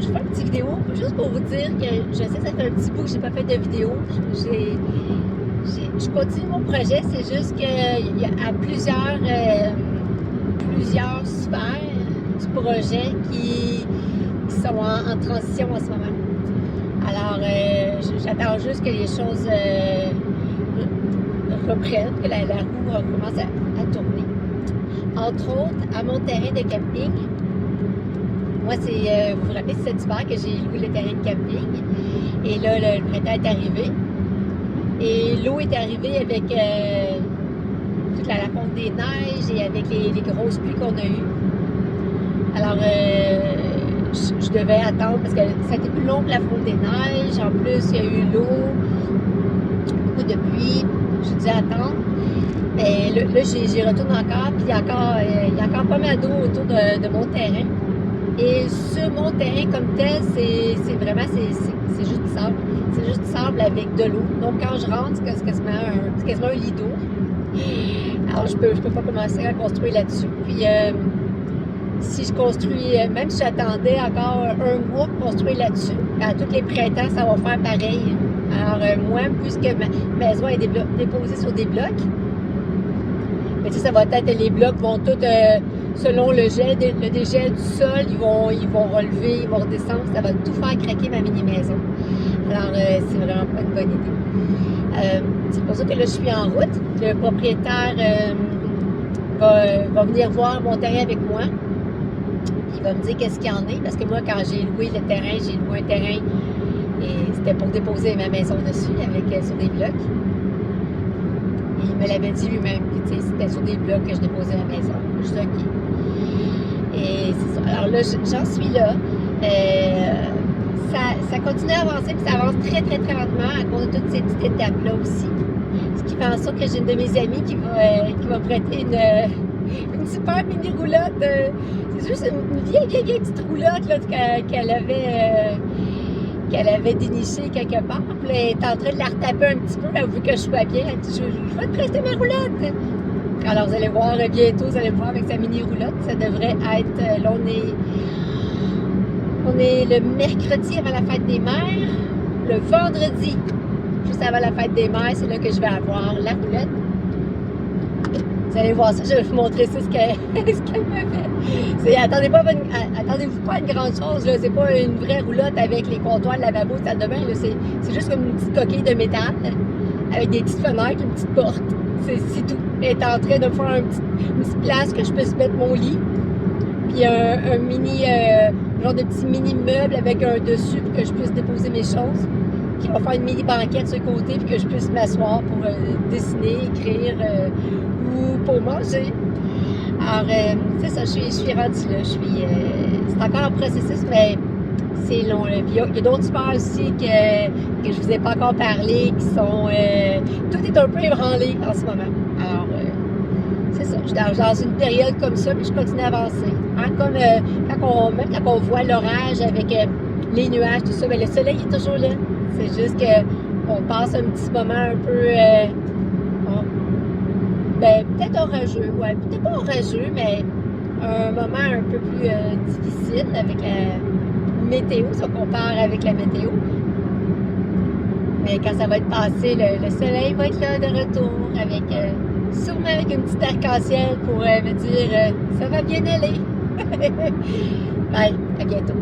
je fais une petite vidéo juste pour vous dire que je sais que ça fait un petit bout que j'ai pas fait de vidéo. Je continue mon projet, c'est juste qu'il y a plusieurs sphères du projet qui sont en transition en ce moment. Alors, j'attends juste que les choses reprennent, que la roue recommence à tourner. Entre autres, à mon terrain de camping, moi, c'est, vous vous rappelez, c'est cet hiver que j'ai loué le terrain de camping. Et là, le printemps est arrivé. Et l'eau est arrivée avec toute la fonte des neiges et avec les grosses pluies qu'on a eues. Alors, je devais attendre parce que ça a été plus long que la fonte des neiges. En plus, il y a eu l'eau, beaucoup de pluie. J'ai dû attendre. Et là, j'y retourne encore. Puis il y a encore pas mal d'eau autour de mon terrain. Et sur mon terrain comme tel, c'est vraiment, c'est juste du sable. C'est juste du sable avec de l'eau. Donc quand je rentre, c'est quasiment un lit d'eau. Alors je peux pas commencer à construire là-dessus. Puis si je construis, même si j'attendais encore un mois pour construire là-dessus, à tous les printemps, ça va faire pareil. Alors moi, puisque ma maison est déposée sur des blocs, mais tu sais, ça va être, les blocs vont tous, selon le dégel du sol, ils vont relever, ils vont redescendre, ça va tout faire craquer ma mini-maison. Alors, c'est vraiment pas une bonne idée. C'est pour ça que là, je suis en route. Le propriétaire va venir voir mon terrain avec moi. Il va me dire qu'est-ce qu'il y en est, parce que moi, quand j'ai loué le terrain, j'ai loué un terrain et c'était pour déposer ma maison dessus, sur des blocs. Et il me l'avait dit lui-même, tu sais, c'était sur des blocs que je déposais ma maison. Je dis OK. Et c'est ça. Alors là, j'en suis là. Ça continue à avancer, puis ça avance très, très, très lentement à cause de toutes ces petites étapes-là aussi. Ce qui fait en sorte que j'ai une de mes amies qui va prêter une super mini roulotte. C'est juste une vieille petite roulotte là, qu'elle avait dénichée quelque part. Puis elle est en train de la retaper un petit peu, elle veut que je sois bien. Elle dit, je vais te prêter ma roulotte. Alors, vous allez voir bientôt, vous allez me voir avec sa mini roulotte. Ça devrait être, là, on est le mercredi avant la fête des mères. Le vendredi, juste avant la fête des mères, c'est là que je vais avoir la roulotte. Vous allez voir ça, je vais vous montrer ça, ce qu'elle me fait. Attendez-vous pas à une grande chose, là. C'est pas une vraie roulotte avec les comptoirs de lavabo, salle de bain, là. C'est juste comme une petite coquille de métal, avec des petites fenêtres, une petite porte. C'est tout. Elle est en train de faire une petite place que je puisse mettre mon lit. Puis un mini, genre de petit mini meuble avec un dessus pour que je puisse déposer mes choses. Puis on va faire une mini banquette sur le côté puis que je puisse m'asseoir pour dessiner, écrire ou pour manger. Alors, c'est ça, je suis rendue là. C'est encore un processus, mais c'est long. Puis il y a d'autres sports aussi que je vous ai pas encore parlé, qui sont... tout est un peu ébranlé en ce moment. Alors, c'est ça. Je suis dans une période comme ça, mais je continue à avancer. Hein, comme même quand on voit l'orage avec les nuages, tout ça, bien, le soleil est toujours là. C'est juste qu'on passe un petit moment un peu... peut-être orageux, ouais. Peut-être pas orageux, mais un moment un peu plus difficile avec la météo, si on compare avec la météo. Mais quand ça va être passé, le soleil va être là de retour, sûrement avec une petite arc-en-ciel pour me dire ça va bien aller. Bye, à bientôt.